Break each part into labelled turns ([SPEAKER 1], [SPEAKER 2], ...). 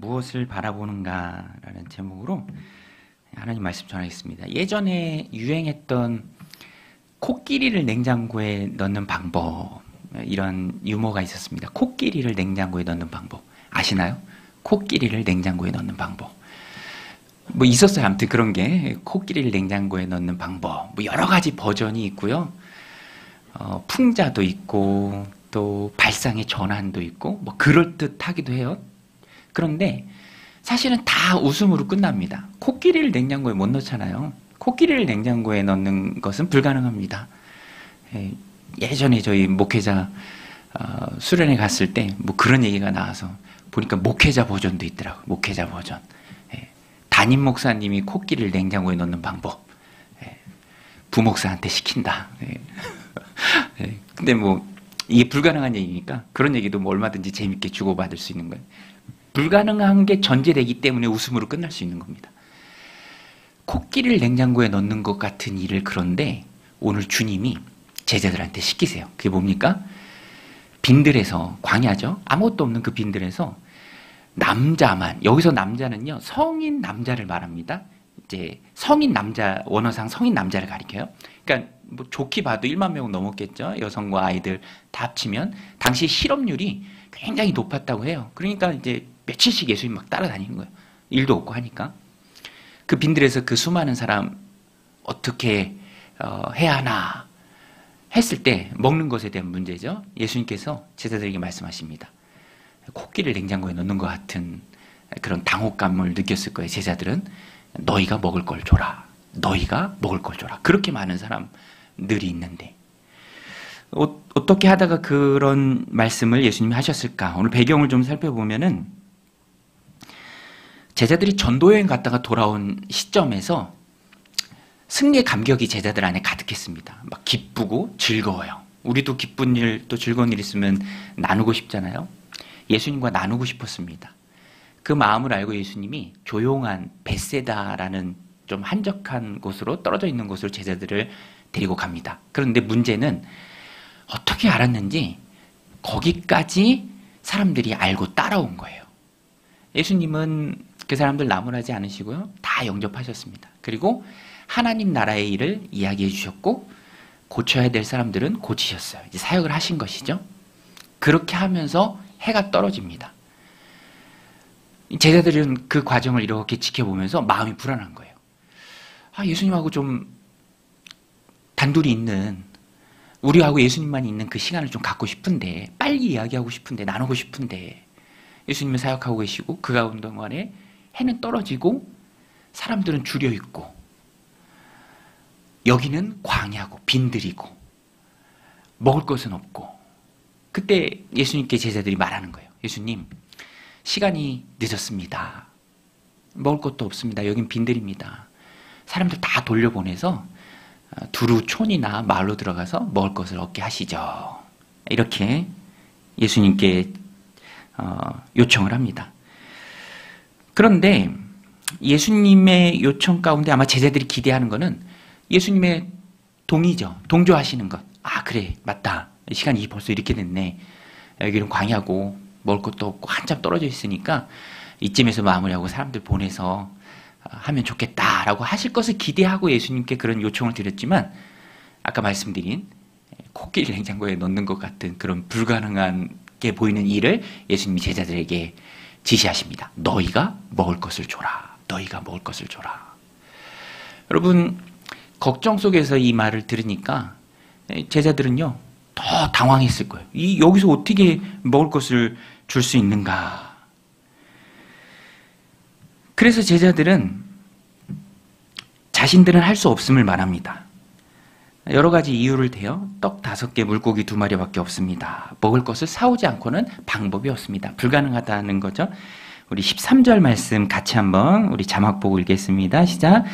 [SPEAKER 1] 무엇을 바라보는가라는 제목으로 하나님 말씀 전하겠습니다. 예전에 유행했던 코끼리를 냉장고에 넣는 방법, 이런 유머가 있었습니다. 코끼리를 냉장고에 넣는 방법 아시나요? 코끼리를 냉장고에 넣는 방법. 뭐 있었어요. 아무튼 그런 게 코끼리를 냉장고에 넣는 방법. 뭐 여러 가지 버전이 있고요. 풍자도 있고 또 발상의 전환도 있고 뭐 그럴듯하기도 해요. 그런데 사실은 다 웃음으로 끝납니다. 코끼리를 냉장고에 못 넣잖아요. 코끼리를 냉장고에 넣는 것은 불가능합니다. 예전에 저희 목회자 수련회 갔을 때 뭐 그런 얘기가 나와서 보니까 목회자 버전도 있더라고요. 목회자 버전. 담임 목사님이 코끼리를 냉장고에 넣는 방법. 부목사한테 시킨다. 근데 뭐 이게 불가능한 얘기니까 그런 얘기도 뭐 얼마든지 재밌게 주고받을 수 있는 거예요. 불가능한 게 전제되기 때문에 웃음으로 끝날 수 있는 겁니다. 코끼리를 냉장고에 넣는 것 같은 일을 그런데 오늘 주님이 제자들한테 시키세요. 그게 뭡니까? 빈들에서, 광야죠. 아무것도 없는 그 빈들에서 남자만, 여기서 남자는요, 성인 남자를 말합니다. 이제 성인 남자, 원어상 성인 남자를 가리켜요. 그러니까 뭐 좋게 봐도 1만 명은 넘었겠죠. 여성과 아이들 다 합치면 당시 실업률이 굉장히 높았다고 해요. 그러니까 이제 며칠씩 예수님 막 따라다니는 거예요. 일도 없고 하니까. 그 빈들에서 그 수많은 사람 어떻게 해야 하나 했을 때 먹는 것에 대한 문제죠. 예수님께서 제자들에게 말씀하십니다. 코끼리를 냉장고에 넣는 것 같은 그런 당혹감을 느꼈을 거예요. 제자들은 너희가 먹을 걸 줘라. 너희가 먹을 걸 줘라. 그렇게 많은 사람들이 있는데 어떻게 하다가 그런 말씀을 예수님이 하셨을까? 오늘 배경을 좀 살펴보면은 제자들이 전도여행 갔다가 돌아온 시점에서 승리의 감격이 제자들 안에 가득했습니다. 막 기쁘고 즐거워요. 우리도 기쁜 일 또 즐거운 일 있으면 나누고 싶잖아요. 예수님과 나누고 싶었습니다. 그 마음을 알고 예수님이 조용한 벳세다라는 좀 한적한 곳으로 떨어져 있는 곳으로 제자들을 데리고 갑니다. 그런데 문제는 어떻게 알았는지 거기까지 사람들이 알고 따라온 거예요. 예수님은 그 사람들 나무라지 않으시고요. 다 영접하셨습니다. 그리고 하나님 나라의 일을 이야기해 주셨고 고쳐야 될 사람들은 고치셨어요. 이제 사역을 하신 것이죠. 그렇게 하면서 해가 떨어집니다. 제자들은 그 과정을 이렇게 지켜보면서 마음이 불안한 거예요. 예수님하고 좀 단둘이 있는, 우리하고 예수님만 있는 그 시간을 좀 갖고 싶은데, 빨리 이야기하고 싶은데, 나누고 싶은데, 예수님은 사역하고 계시고 그 가운데 동안에 해는 떨어지고 사람들은 줄여 있고 여기는 광야고 빈들이고 먹을 것은 없고. 그때 예수님께 제자들이 말하는 거예요. 예수님, 시간이 늦었습니다. 먹을 것도 없습니다. 여긴 빈들입니다. 사람들 다 돌려보내서 두루 촌이나 마을로 들어가서 먹을 것을 얻게 하시죠. 이렇게 예수님께 요청을 합니다. 그런데 예수님의 요청 가운데 아마 제자들이 기대하는 것은 예수님의 동의죠. 동조하시는 것. 그래, 맞다. 시간이 벌써 이렇게 됐네. 여기는 광야고 먹을 것도 없고 한참 떨어져 있으니까 이쯤에서 마무리하고 사람들 보내서 하면 좋겠다라고 하실 것을 기대하고 예수님께 그런 요청을 드렸지만 아까 말씀드린 코끼리 냉장고에 넣는 것 같은 그런 불가능하게 보이는 일을 예수님이 제자들에게 지시하십니다. 너희가 먹을 것을 줘라. 너희가 먹을 것을 줘라. 여러분, 걱정 속에서 이 말을 들으니까 제자들은요 더 당황했을 거예요. 여기서 어떻게 먹을 것을 줄 수 있는가. 그래서 제자들은 자신들은 할 수 없음을 말합니다. 여러 가지 이유를 대어 떡 5개, 물고기 2마리밖에 없습니다. 먹을 것을 사오지 않고는 방법이 없습니다. 불가능하다는 거죠. 우리 13절 말씀 같이 한번 우리 자막 보고 읽겠습니다. 시작.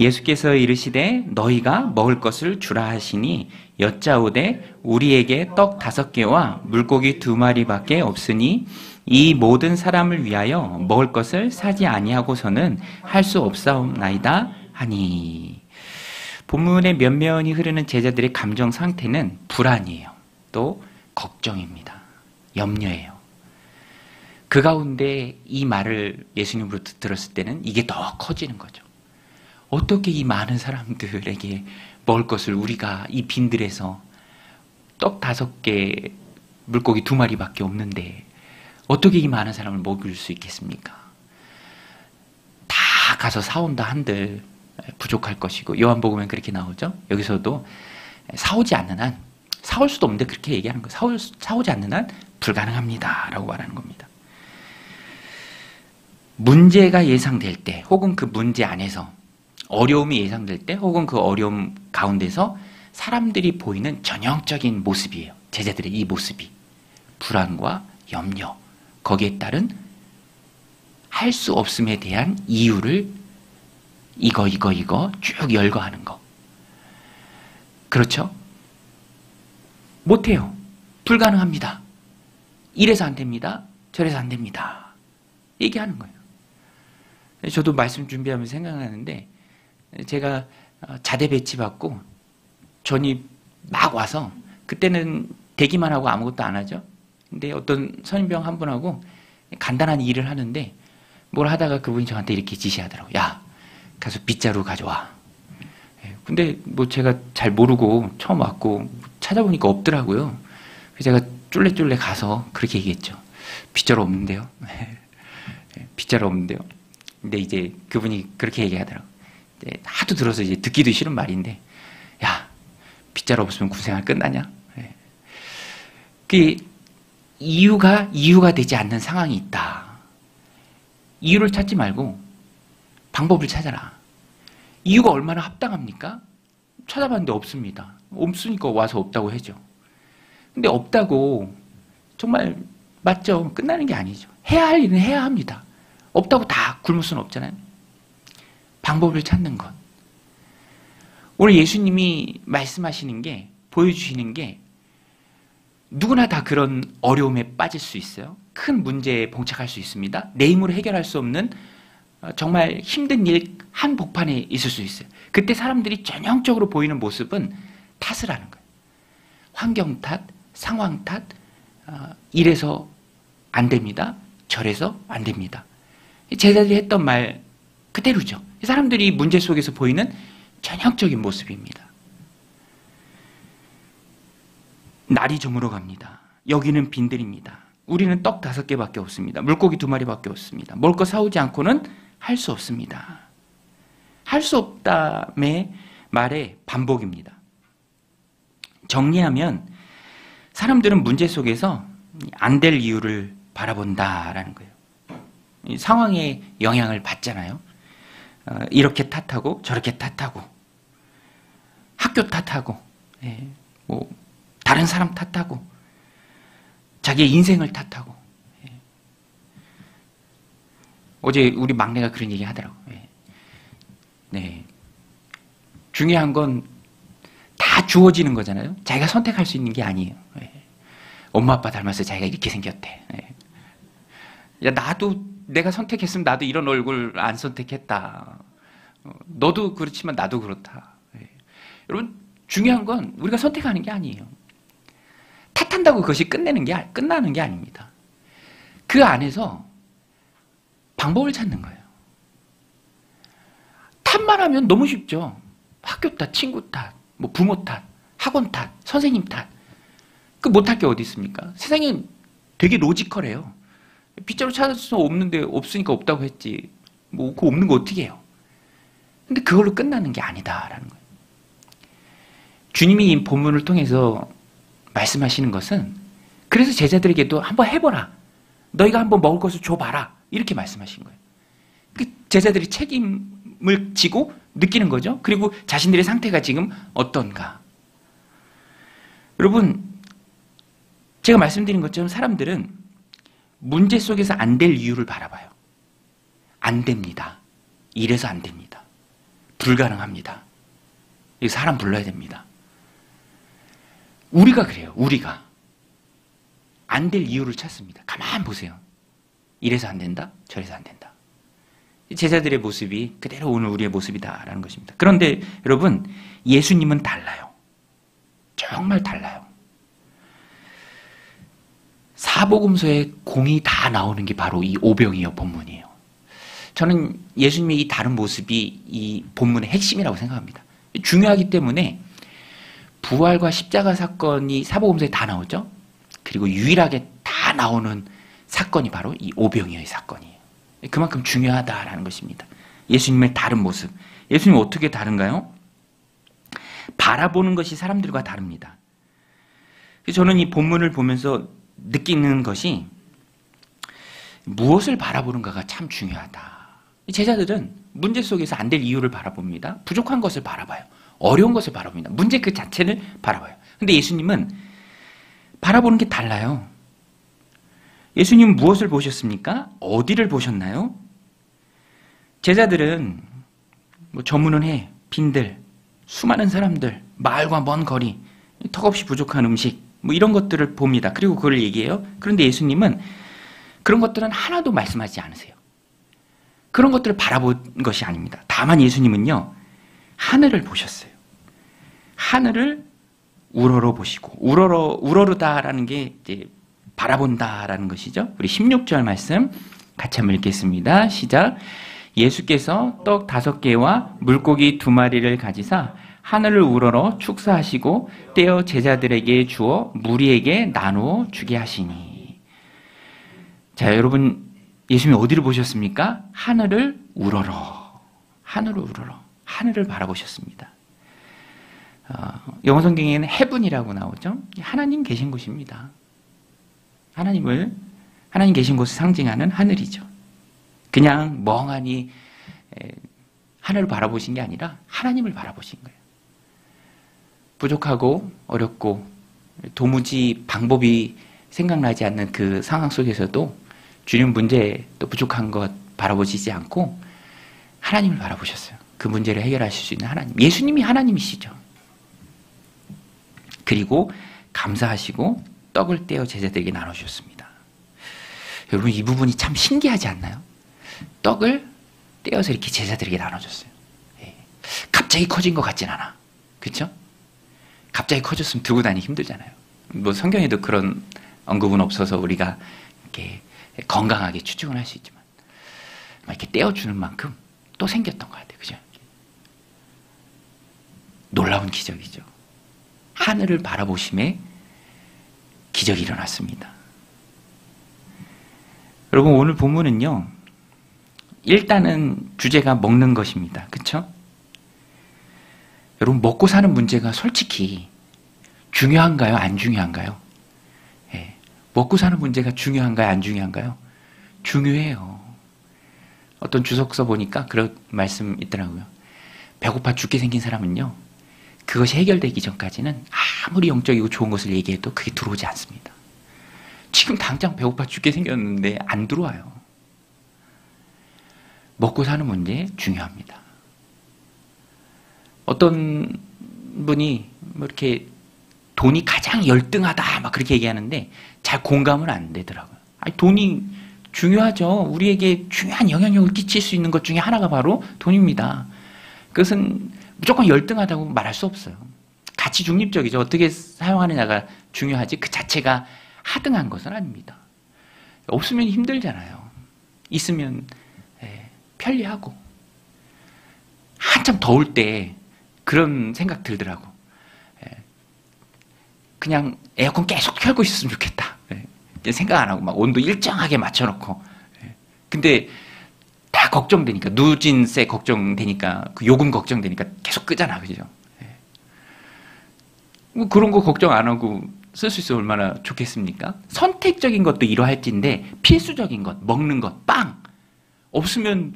[SPEAKER 1] 예수께서 이르시되 너희가 먹을 것을 주라 하시니 여짜오되 우리에게 떡 5개와 물고기 2마리밖에 없으니 이 모든 사람을 위하여 먹을 것을 사지 아니하고서는 할 수 없사옵나이다 하니. 본문의 면면이 흐르는 제자들의 감정 상태는 불안이에요. 또 걱정입니다. 염려예요. 그 가운데 이 말을 예수님으로부터 들었을 때는 이게 더 커지는 거죠. 어떻게 이 많은 사람들에게 먹을 것을 우리가 이 빈들에서 떡 5개, 물고기 2마리밖에 없는데 어떻게 이 많은 사람을 먹일 수 있겠습니까? 다 가서 사온다 한들 부족할 것이고, 요한복음엔 그렇게 나오죠. 여기서도 사오지 않는 한, 사올 수도 없는데 그렇게 얘기하는 거예요. 사오지 않는 한 불가능합니다 라고 말하는 겁니다. 문제가 예상될 때, 혹은 그 문제 안에서 어려움이 예상될 때, 혹은 그 어려움 가운데서 사람들이 보이는 전형적인 모습이에요. 제자들의 이 모습이 불안과 염려, 거기에 따른 할 수 없음에 대한 이유를 이거 쭉 열거하는 거. 그렇죠? 못해요. 불가능합니다. 이래서 안 됩니다. 저래서 안 됩니다. 얘기하는 거예요. 저도 말씀 준비하면서 생각나는데, 제가 자대 배치받고 전이 막 와서, 그때는 대기만 하고 아무것도 안 하죠. 근데 어떤 선임병 한 분하고 간단한 일을 하는데 뭘 하다가 그분이 저한테 이렇게 지시하더라고요. 야, 가서 빗자루 가져와. 근데 뭐 제가 잘 모르고 처음 왔고 찾아보니까 없더라고요. 그래서 제가 쫄래쫄래 가서 그렇게 얘기했죠. 빗자루 없는데요. 빗자루 없는데요. 근데 이제 그분이 그렇게 얘기하더라고요. 하도 들어서 이제 듣기도 싫은 말인데, 야, 빗자루 없으면 군생활 끝나냐? 그 이유가 되지 않는 상황이 있다. 이유를 찾지 말고 방법을 찾아라. 이유가 얼마나 합당합니까? 찾아봤는데 없습니다. 없으니까 와서 없다고 해죠. 근데 없다고 정말 맞죠? 끝나는 게 아니죠. 해야 할 일은 해야 합니다. 없다고 다 굶을 수는 없잖아요. 방법을 찾는 것. 오늘 예수님이 말씀하시는 게, 보여주시는 게, 누구나 다 그런 어려움에 빠질 수 있어요. 큰 문제에 봉착할 수 있습니다. 내 힘으로 해결할 수 없는 정말 힘든 일 한복판에 있을 수 있어요. 그때 사람들이 전형적으로 보이는 모습은 탓을 하는 거예요. 환경 탓, 상황 탓, 이래서 안 됩니다. 저래서 안 됩니다. 제자들이 했던 말 그대로죠. 사람들이 문제 속에서 보이는 전형적인 모습입니다. 날이 저물어 갑니다. 여기는 빈들입니다. 우리는 떡 5개밖에 없습니다. 물고기 2마리밖에 없습니다. 먹을 거 사오지 않고는 할 수 없습니다. 할 수 없다의 말의 반복입니다. 정리하면 사람들은 문제 속에서 안 될 이유를 바라본다라는 거예요. 이 상황에 영향을 받잖아요. 이렇게 탓하고 저렇게 탓하고 학교 탓하고 뭐 다른 사람 탓하고 자기의 인생을 탓하고. 어제 우리 막내가 그런 얘기 하더라고요. 네. 중요한 건 다 주어지는 거잖아요. 자기가 선택할 수 있는 게 아니에요. 엄마 아빠 닮아서 자기가 이렇게 생겼대. 야, 나도 내가 선택했으면 나도 이런 얼굴 안 선택했다. 너도 그렇지만 나도 그렇다. 여러분, 중요한 건 우리가 선택하는 게 아니에요. 탓한다고 그것이 끝나는 게 아닙니다. 그 안에서 방법을 찾는 거예요. 탓만 하면 너무 쉽죠. 학교 탓, 친구 탓, 뭐 부모 탓, 학원 탓, 선생님 탓. 그 못할 게 어디 있습니까? 세상에 되게 로지컬해요. 빗자루 찾을 수 없는데 없으니까 없다고 했지. 뭐 그거 없는 거 어떻게 해요? 근데 그걸로 끝나는 게 아니다라는 거예요. 주님이 이 본문을 통해서 말씀하시는 것은, 그래서 제자들에게도 한번 해보라. 너희가 한번 먹을 것을 줘봐라. 이렇게 말씀하신 거예요. 그 제자들이 책임을 지고 느끼는 거죠. 그리고 자신들의 상태가 지금 어떤가. 여러분, 제가 말씀드린 것처럼 사람들은 문제 속에서 안 될 이유를 바라봐요. 안 됩니다. 이래서 안 됩니다. 불가능합니다. 이 사람 불러야 됩니다. 우리가 그래요. 우리가 안 될 이유를 찾습니다. 가만 보세요. 이래서 안 된다. 저래서 안 된다. 제자들의 모습이 그대로 오늘 우리의 모습이다라는 것입니다. 그런데 여러분, 예수님은 달라요. 정말 달라요. 사복음서에 공이 다 나오는 게 바로 이 오병이어 본문이에요. 저는 예수님의 이 다른 모습이 이 본문의 핵심이라고 생각합니다. 중요하기 때문에 부활과 십자가 사건이 사복음서에 다 나오죠. 그리고 유일하게 다 나오는 사건이 바로 이 오병이어의 사건이에요. 그만큼 중요하다라는 것입니다. 예수님의 다른 모습. 예수님은 어떻게 다른가요? 바라보는 것이 사람들과 다릅니다. 저는 이 본문을 보면서 느끼는 것이 무엇을 바라보는가가 참 중요하다. 제자들은 문제 속에서 안 될 이유를 바라봅니다. 부족한 것을 바라봐요. 어려운 것을 바라봅니다. 문제 그 자체를 바라봐요. 근데 예수님은 바라보는 게 달라요. 예수님은 무엇을 보셨습니까? 어디를 보셨나요? 제자들은 저문은 해, 빈들, 수많은 사람들, 마을과 먼 거리, 턱없이 부족한 음식, 이런 것들을 봅니다. 그리고 그걸 얘기해요. 그런데 예수님은 그런 것들은 하나도 말씀하지 않으세요. 그런 것들을 바라본 것이 아닙니다. 다만 예수님은요, 하늘을 보셨어요. 하늘을 우러러 보시고, 우러르다라는 게 이제 바라본다라는 것이죠. 우리 16절 말씀 같이 한번 읽겠습니다. 시작. 예수께서 떡 5개와 물고기 2마리를 가지사 하늘을 우러러 축사하시고 떼어 제자들에게 주어 무리에게 나누어 주게 하시니. 자, 여러분, 예수님이 어디를 보셨습니까? 하늘을 우러러, 하늘을 바라보셨습니다. 영어 성경에는 heaven이라고 나오죠. 하나님 계신 곳입니다. 하나님 계신 곳을 상징하는 하늘이죠. 그냥 멍하니 하늘을 바라보신 게 아니라 하나님을 바라보신 거예요. 부족하고 어렵고 도무지 방법이 생각나지 않는 그 상황 속에서도 주님 문제 또 부족한 것 바라보시지 않고 하나님을 바라보셨어요. 그 문제를 해결하실 수 있는 하나님. 예수님이 하나님이시죠. 그리고 감사하시고 떡을 떼어 제자들에게 나눠주셨습니다. 여러분, 이 부분이 참 신기하지 않나요? 떡을 떼어서 이렇게 제자들에게 나눠줬어요. 갑자기 커진 것 같진 않아. 그렇죠? 갑자기 커졌으면 들고 다니기 힘들잖아요. 성경에도 그런 언급은 없어서 우리가 이렇게 건강하게 추측은 할 수 있지만 이렇게 떼어주는 만큼 또 생겼던 것 같아요. 그죠? 놀라운 기적이죠. 하늘을 바라보심에 기적이 일어났습니다. 여러분, 오늘 본문은요, 일단은 주제가 먹는 것입니다. 그렇죠? 여러분, 먹고 사는 문제가 솔직히 중요한가요? 안 중요한가요? 예. 먹고 사는 문제가 중요한가요? 안 중요한가요? 중요해요. 어떤 주석서 보니까 그런 말씀 있더라고요. 배고파 죽게 생긴 사람은요, 그것이 해결되기 전까지는 아무리 영적이고 좋은 것을 얘기해도 그게 들어오지 않습니다. 지금 당장 배고파 죽게 생겼는데 안 들어와요. 먹고 사는 문제 중요합니다. 어떤 분이 이렇게 돈이 가장 열등하다 막 그렇게 얘기하는데 잘 공감은 안 되더라고요. 아니, 돈이 중요하죠. 우리에게 중요한 영향력을 끼칠 수 있는 것 중에 하나가 바로 돈입니다. 그것은 무조건 열등하다고 말할 수 없어요. 가치 중립적이죠. 어떻게 사용하느냐가 중요하지 그 자체가 하등한 것은 아닙니다. 없으면 힘들잖아요. 있으면 편리하고. 한참 더울 때 그런 생각 들더라고. 그냥 에어컨 계속 켜고 있었으면 좋겠다. 생각 안 하고 막 온도 일정하게 맞춰놓고. 근데 다 걱정되니까, 누진세 걱정되니까, 그 요금 걱정되니까 계속 끄잖아. 그죠? 뭐 그런 거 걱정 안 하고 쓸 수 있으면 얼마나 좋겠습니까? 선택적인 것도 이러할진데 필수적인 것, 먹는 것, 빵! 없으면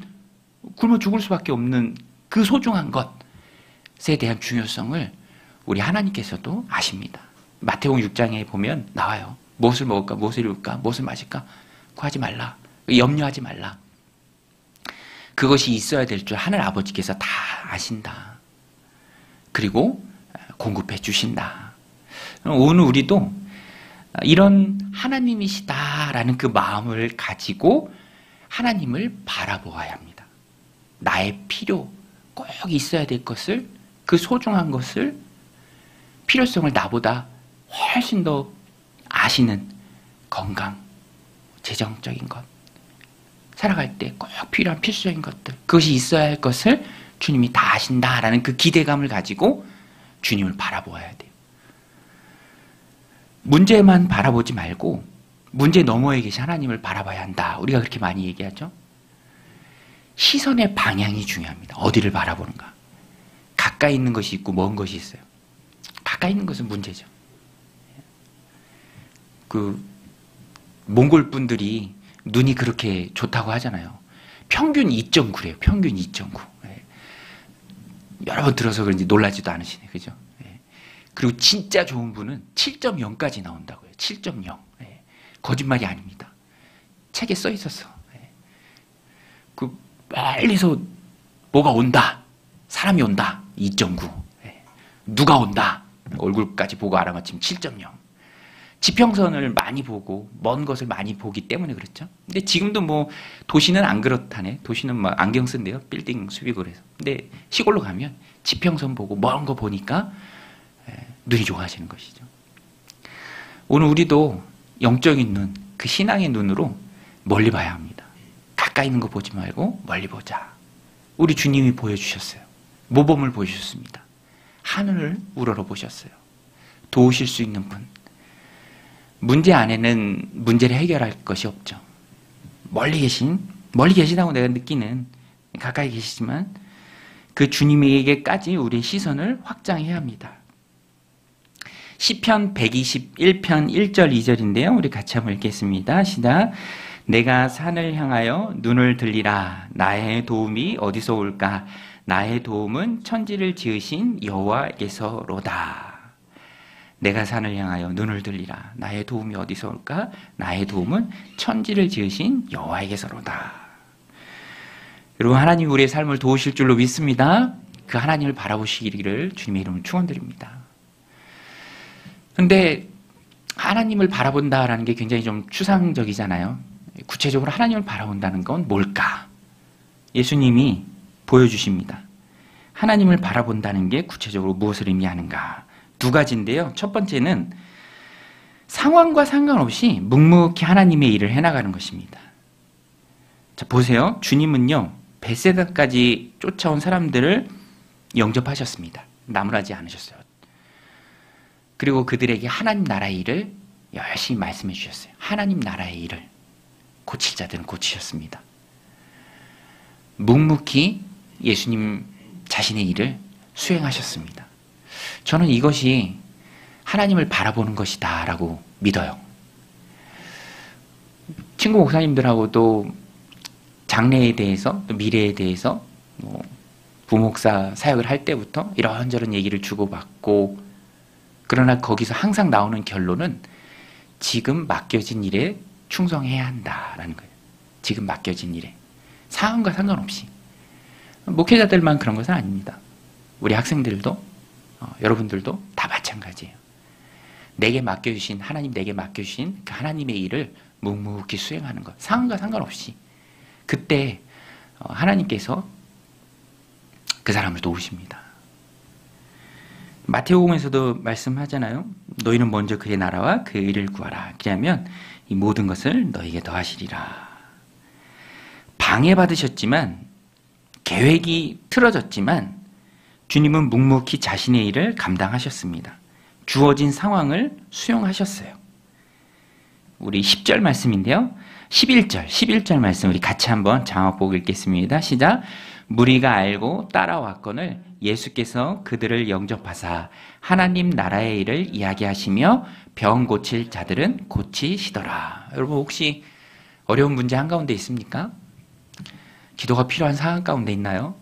[SPEAKER 1] 굶어 죽을 수밖에 없는 그 소중한 것에 대한 중요성을 우리 하나님께서도 아십니다. 마태복음 6장에 보면 나와요. 무엇을 먹을까, 무엇을 입을까, 무엇을 마실까 구하지 말라. 염려하지 말라. 그것이 있어야 될 줄 하늘 아버지께서 다 아신다. 그리고 공급해 주신다. 오늘 우리도 이런 하나님이시다라는 그 마음을 가지고 하나님을 바라보아야 합니다. 나의 필요, 꼭 있어야 될 것을, 그 소중한 것을, 필요성을 나보다 훨씬 더 아시는 건강, 재정적인 것, 살아갈 때 꼭 필요한 필수적인 것들, 그것이 있어야 할 것을 주님이 다 아신다라는 그 기대감을 가지고 주님을 바라보아야 돼요. 문제만 바라보지 말고 문제 너머에 계신 하나님을 바라봐야 한다. 우리가 그렇게 많이 얘기하죠. 시선의 방향이 중요합니다. 어디를 바라보는가. 가까이 있는 것이 있고 먼 것이 있어요. 가까이 있는 것은 문제죠. 그 몽골 분들이 눈이 그렇게 좋다고 하잖아요. 평균 2.9래요. 평균 2.9. 여러 번 들어서 그런지 놀라지도 않으시네. 그죠? 그리고 진짜 좋은 분은 7.0까지 나온다고요. 7.0. 거짓말이 아닙니다. 책에 써 있었어. 그 멀리서 뭐가 온다. 사람이 온다. 2.9. 누가 온다. 얼굴까지 보고 알아맞히면 7.0. 지평선을 많이 보고 먼 것을 많이 보기 때문에 그렇죠. 근데 지금도 뭐 도시는 안 그렇다네. 도시는 막 안경 쓴대요. 빌딩 수비고 해서. 근데 시골로 가면 지평선 보고 먼 거 보니까 눈이 좋아지는 것이죠. 오늘 우리도 영적인 눈, 그 신앙의 눈으로 멀리 봐야 합니다. 가까이 있는 거 보지 말고 멀리 보자. 우리 주님이 보여주셨어요. 모범을 보여주셨습니다. 하늘을 우러러 보셨어요. 도우실 수 있는 분. 문제 안에는 문제를 해결할 것이 없죠. 멀리 계시다고 내가 느끼는, 가까이 계시지만 그 주님에게까지 우리의 시선을 확장해야 합니다. 시편 121편 1절 2절인데요. 우리 같이 한번 읽겠습니다. 시작. 내가 산을 향하여 눈을 들리라. 나의 도움이 어디서 올까? 나의 도움은 천지를 지으신 여호와께서로다. 내가 산을 향하여 눈을 들리라. 나의 도움이 어디서 올까? 나의 도움은 천지를 지으신 여호와께서로다. 여러분, 하나님 우리의 삶을 도우실 줄로 믿습니다. 그 하나님을 바라보시기를 주님의 이름으로 축원드립니다. 근데 하나님을 바라본다라는 게 굉장히 좀 추상적이잖아요. 구체적으로 하나님을 바라본다는 건 뭘까? 예수님이 보여주십니다. 하나님을 바라본다는 게 구체적으로 무엇을 의미하는가? 두 가지인데요. 첫 번째는 상황과 상관없이 묵묵히 하나님의 일을 해나가는 것입니다. 자, 보세요. 주님은요, 벳세다까지 쫓아온 사람들을 영접하셨습니다. 나무라지 않으셨어요. 그리고 그들에게 하나님 나라의 일을 열심히 말씀해 주셨어요. 하나님 나라의 일을 고칠 자들은 고치셨습니다. 묵묵히 예수님 자신의 일을 수행하셨습니다. 저는 이것이 하나님을 바라보는 것이다 라고 믿어요. 친구 목사님들하고도 장래에 대해서, 또 미래에 대해서 부목사 사역을 할 때부터 이런저런 얘기를 주고받고, 그러나 거기서 항상 나오는 결론은 지금 맡겨진 일에 충성해야 한다라는 거예요. 지금 맡겨진 일에. 상황과 상관없이. 목회자들만 그런 것은 아닙니다. 우리 학생들도, 여러분들도 다 마찬가지예요. 내게 맡겨주신, 하나님 내게 맡겨주신 그 하나님의 일을 묵묵히 수행하는 것. 상황과 상관없이. 그때 하나님께서 그 사람을 도우십니다. 마태복음에서도 말씀하잖아요. 너희는 먼저 그의 나라와 그의 의를 구하라. 그러면 이 모든 것을 너희에게 더하시리라. 방해받으셨지만, 계획이 틀어졌지만 주님은 묵묵히 자신의 일을 감당하셨습니다. 주어진 상황을 수용하셨어요. 우리 10절 말씀인데요. 11절 말씀 우리 같이 한번 장화보고 읽겠습니다. 시작. 무리가 알고 따라왔거늘 예수께서 그들을 영접하사 하나님 나라의 일을 이야기하시며 병 고칠 자들은 고치시더라. 여러분, 혹시 어려운 문제 한가운데 있습니까? 기도가 필요한 상황 가운데 있나요?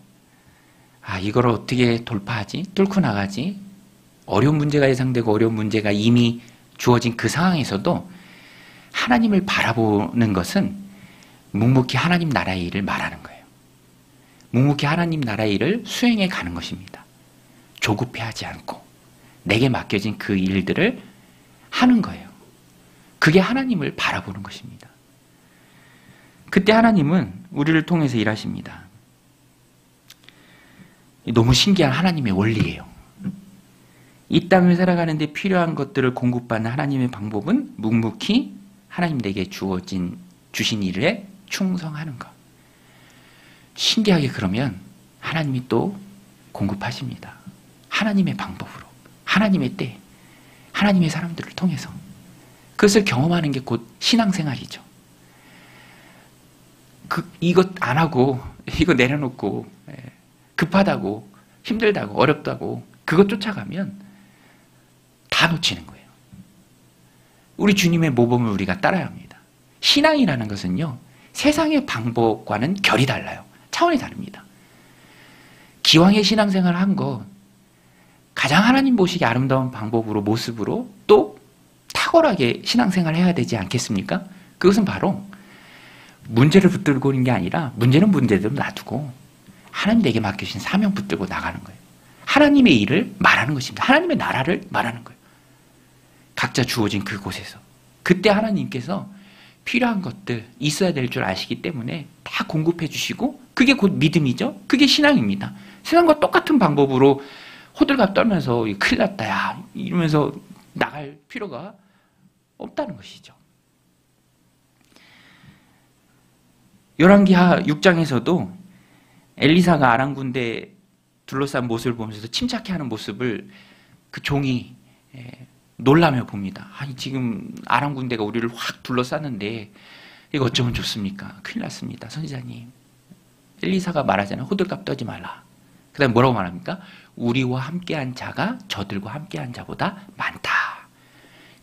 [SPEAKER 1] 이걸 어떻게 돌파하지? 뚫고 나가지? 어려운 문제가 예상되고 어려운 문제가 이미 주어진 그 상황에서도 하나님을 바라보는 것은 묵묵히 하나님 나라의 일을 말하는 거예요. 묵묵히 하나님 나라의 일을 수행해 가는 것입니다. 조급해하지 않고 내게 맡겨진 그 일들을 하는 거예요. 그게 하나님을 바라보는 것입니다. 그때 하나님은 우리를 통해서 일하십니다. 너무 신기한 하나님의 원리예요. 이 땅을 살아가는데 필요한 것들을 공급받는 하나님의 방법은 묵묵히 하나님 내게 주신 일에 충성하는 것. 신기하게 그러면 하나님이 또 공급하십니다. 하나님의 방법으로, 하나님의 때, 하나님의 사람들을 통해서. 그것을 경험하는 게 곧 신앙생활이죠. 이것 안 하고, 이거 내려놓고, 급하다고, 힘들다고, 어렵다고, 그것 쫓아가면 다 놓치는 거예요. 우리 주님의 모범을 우리가 따라야 합니다. 신앙이라는 것은요, 세상의 방법과는 결이 달라요. 차원이 다릅니다. 기왕의 신앙생활을 한 것, 가장 하나님 보시기 아름다운 방법으로, 모습으로 또 탁월하게 신앙생활을 해야 되지 않겠습니까? 그것은 바로 문제를 붙들고 있는 게 아니라 문제는 문제대로 놔두고 하나님 내게 맡겨주신 사명 붙들고 나가는 거예요. 하나님의 일을 말하는 것입니다. 하나님의 나라를 말하는 거예요. 각자 주어진 그곳에서. 그때 하나님께서 필요한 것들, 있어야 될 줄 아시기 때문에 다 공급해 주시고, 그게 곧 믿음이죠. 그게 신앙입니다. 세상과 똑같은 방법으로 호들갑 떨면서 큰일 났다 야 이러면서 나갈 필요가 없다는 것이죠. 열왕기하 6장에서도 엘리사가 아람 군대 둘러싼 모습을 보면서 침착해하는 모습을 그 종이 놀라며 봅니다. 아니 지금 아람 군대가 우리를 확 둘러쌌는데 이거 어쩌면 좋습니까? 큰일 났습니다. 선지자님. 엘리사가 말하잖아요. 호들갑 떨지 말라. 그 다음에 뭐라고 말합니까? 우리와 함께한 자가 저들과 함께한 자보다 많다.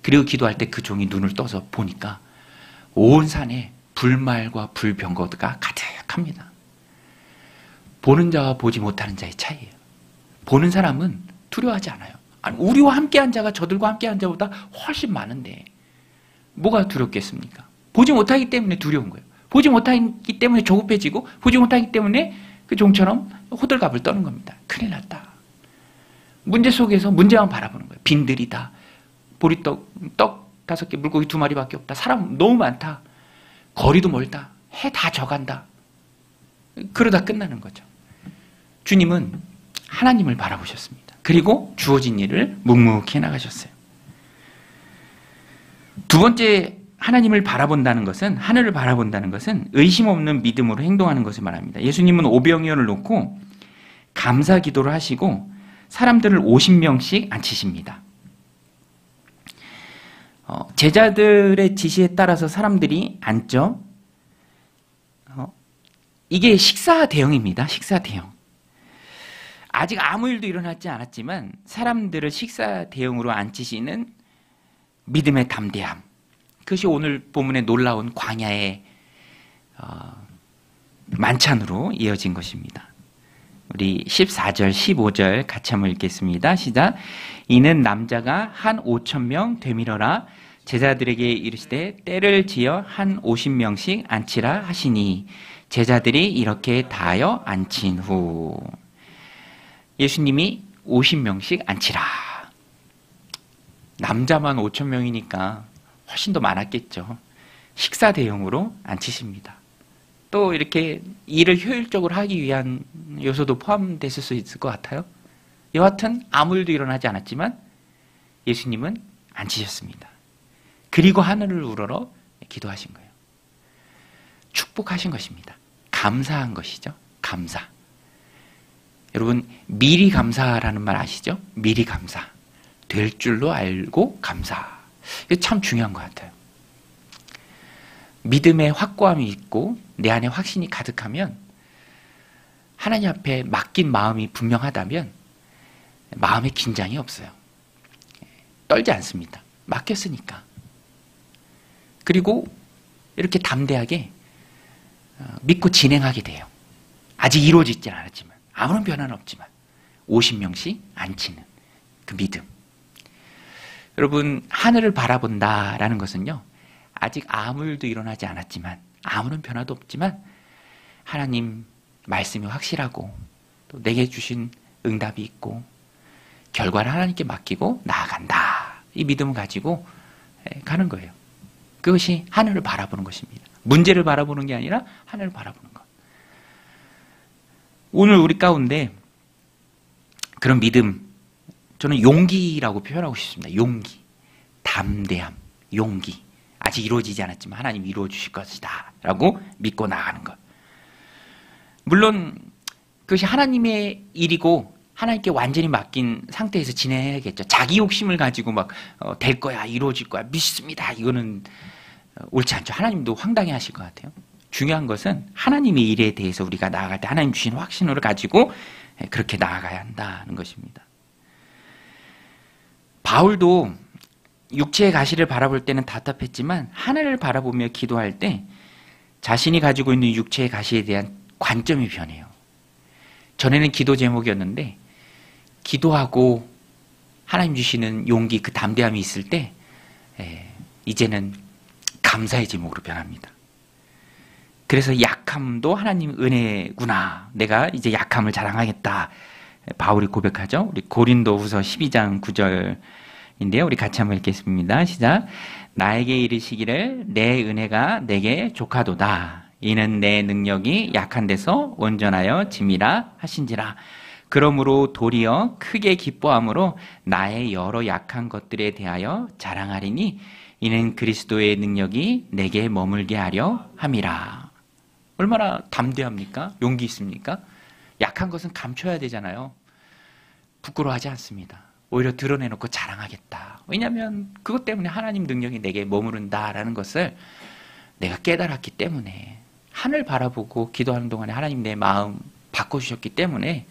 [SPEAKER 1] 그리고 기도할 때 그 종이 눈을 떠서 보니까 온 산에 불말과 불병거가 가득합니다. 보는 자와 보지 못하는 자의 차이예요. 보는 사람은 두려워하지 않아요. 아니, 우리와 함께한 자가 저들과 함께한 자보다 훨씬 많은데 뭐가 두렵겠습니까? 보지 못하기 때문에 두려운 거예요. 보지 못하기 때문에 조급해지고, 보지 못하기 때문에 그 종처럼 호들갑을 떠는 겁니다. 큰일 났다. 문제 속에서 문제만 바라보는 거예요. 빈들이다. 보리떡, 떡 5개, 물고기 2마리밖에 없다. 사람 너무 많다. 거리도 멀다. 해 다 져간다. 그러다 끝나는 거죠. 주님은 하나님을 바라보셨습니다. 그리고 주어진 일을 묵묵히 나가셨어요. 두 번째, 하나님을 바라본다는 것은, 하늘을 바라본다는 것은 의심 없는 믿음으로 행동하는 것을 말합니다. 예수님은 오병이어를 놓고 감사 기도를 하시고 사람들을 50명씩 앉히십니다. 제자들의 지시에 따라서 사람들이 앉죠. 이게 식사 대형입니다. 식사 대형. 아직 아무 일도 일어나지 않았지만 사람들을 식사 대형으로 앉히시는 믿음의 담대함. 그것이 오늘 본문의 놀라운 광야의 만찬으로 이어진 것입니다. 우리 14절, 15절 같이 한번 읽겠습니다. 시작. 이는 남자가 한 5,000명 되밀어라. 제자들에게 이르시되 때를 지어 한 50명씩 앉히라 하시니 제자들이 이렇게 다하여 앉힌 후 예수님이 50명씩 앉히라. 남자만 5,000명이니까 훨씬 더 많았겠죠. 식사 대용으로 앉히십니다. 또 이렇게 일을 효율적으로 하기 위한 요소도 포함됐을 수 있을 것 같아요. 여하튼 아무 일도 일어나지 않았지만 예수님은 앉히셨습니다. 그리고 하늘을 우러러 기도하신 거예요. 축복하신 것입니다. 감사한 것이죠. 감사. 여러분 미리 감사라는 말 아시죠? 미리 감사. 될 줄로 알고 감사. 이게 참 중요한 것 같아요. 믿음의 확고함이 있고 내 안에 확신이 가득하면 하나님 앞에 맡긴 마음이 분명하다면 마음에 긴장이 없어요. 떨지 않습니다. 맡겼으니까. 그리고 이렇게 담대하게 믿고 진행하게 돼요. 아직 이루어지진 않았지만 아무런 변화는 없지만 50명씩 앉히는 그 믿음. 여러분 하늘을 바라본다라는 것은요. 아직 아무 일도 일어나지 않았지만 아무런 변화도 없지만 하나님 말씀이 확실하고 또 내게 주신 응답이 있고 결과를 하나님께 맡기고 나아간다. 이 믿음을 가지고 가는 거예요. 그것이 하늘을 바라보는 것입니다. 문제를 바라보는 게 아니라 하늘을 바라보는 것. 오늘 우리 가운데 그런 믿음, 저는 용기라고 표현하고 싶습니다. 용기, 담대함, 용기. 아직 이루어지지 않았지만 하나님 이루어 주실 것이다 라고 믿고 나가는 것. 물론 그것이 하나님의 일이고 하나님께 완전히 맡긴 상태에서 지내야겠죠. 자기 욕심을 가지고 막 될 거야, 이루어질 거야, 믿습니다, 이거는 옳지 않죠. 하나님도 황당해 하실 것 같아요. 중요한 것은 하나님의 일에 대해서 우리가 나아갈 때 하나님 주신 확신을 가지고 그렇게 나아가야 한다는 것입니다. 바울도 육체의 가시를 바라볼 때는 답답했지만 하늘을 바라보며 기도할 때 자신이 가지고 있는 육체의 가시에 대한 관점이 변해요. 전에는 기도 제목이었는데 기도하고 하나님 주시는 용기, 그 담대함이 있을 때 이제는 감사의 제목으로 변합니다. 그래서 약함도 하나님 은혜구나. 내가 이제 약함을 자랑하겠다. 바울이 고백하죠. 우리 고린도후서 12장 9절인데요. 우리 같이 한번 읽겠습니다. 시작. 나에게 이르시기를 내 은혜가 내게 족하도다. 이는 내 능력이 약한 데서 온전하여 짐이라 하신지라. 그러므로 도리어 크게 기뻐함으로 나의 여러 약한 것들에 대하여 자랑하리니 이는 그리스도의 능력이 내게 머물게 하려 함이라. 얼마나 담대합니까? 용기 있습니까? 약한 것은 감춰야 되잖아요. 부끄러워하지 않습니다. 오히려 드러내놓고 자랑하겠다. 왜냐하면 그것 때문에 하나님 능력이 내게 머무른다라는 것을 내가 깨달았기 때문에, 하늘 바라보고 기도하는 동안에 하나님 내 마음 바꿔주셨기 때문에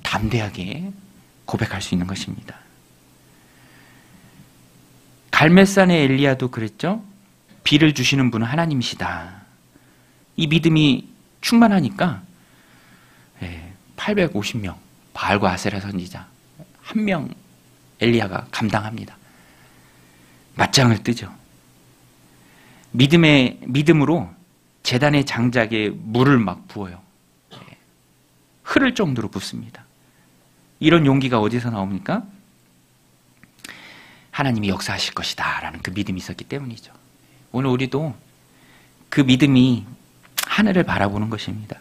[SPEAKER 1] 담대하게 고백할 수 있는 것입니다. 갈멜산의 엘리야도 그랬죠. 비를 주시는 분은 하나님이시다. 이 믿음이 충만하니까 850명 바알과 아세라 선지자 1명 엘리야가 감당합니다. 맞짱을 뜨죠. 믿음으로 제단의 장작에 물을 막 부어요. 흐를 정도로 붓습니다. 이런 용기가 어디서 나옵니까? 하나님이 역사하실 것이다 라는 그 믿음이 있었기 때문이죠. 오늘 우리도 그 믿음이 하늘을 바라보는 것입니다.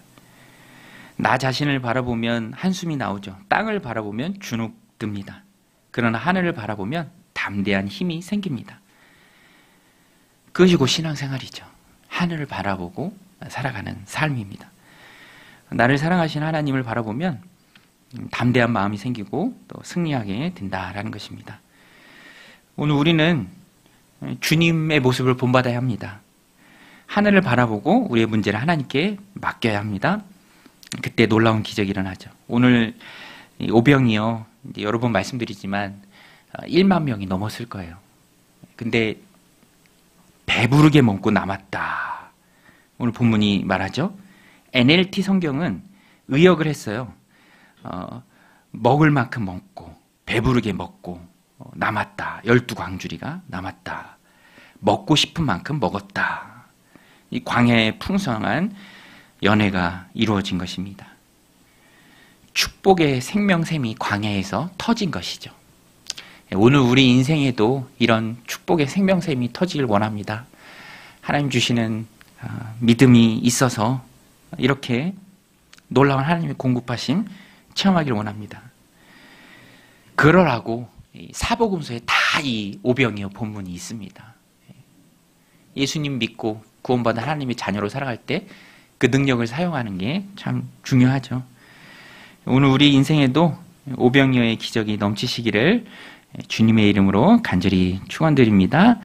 [SPEAKER 1] 나 자신을 바라보면 한숨이 나오죠. 땅을 바라보면 주눅 듭니다. 그러나 하늘을 바라보면 담대한 힘이 생깁니다. 그것이 곧 신앙생활이죠. 하늘을 바라보고 살아가는 삶입니다. 나를 사랑하시는 하나님을 바라보면 담대한 마음이 생기고 또 승리하게 된다라는 것입니다. 오늘 우리는 주님의 모습을 본받아야 합니다. 하늘을 바라보고 우리의 문제를 하나님께 맡겨야 합니다. 그때 놀라운 기적이 일어나죠. 오늘 오병이요, 여러 번 말씀드리지만 1만 명이 넘었을 거예요. 근데 배부르게 먹고 남았다. 오늘 본문이 말하죠. NLT 성경은 의역을 했어요. 먹을 만큼 먹고 배부르게 먹고 남았다. 12광주리가 남았다. 먹고 싶은 만큼 먹었다. 이 광야의 풍성한 연회가 이루어진 것입니다. 축복의 생명샘이 광야에서 터진 것이죠. 오늘 우리 인생에도 이런 축복의 생명샘이 터지길 원합니다. 하나님 주시는 믿음이 있어서 이렇게 놀라운 하나님의 공급하심 체험하기를 원합니다. 그러라고 사복음서에 다 이 오병이어 본문이 있습니다. 예수님 믿고 구원받은 하나님의 자녀로 살아갈 때 그 능력을 사용하는 게 참 중요하죠. 오늘 우리 인생에도 오병이어의 기적이 넘치시기를 주님의 이름으로 간절히 축원드립니다.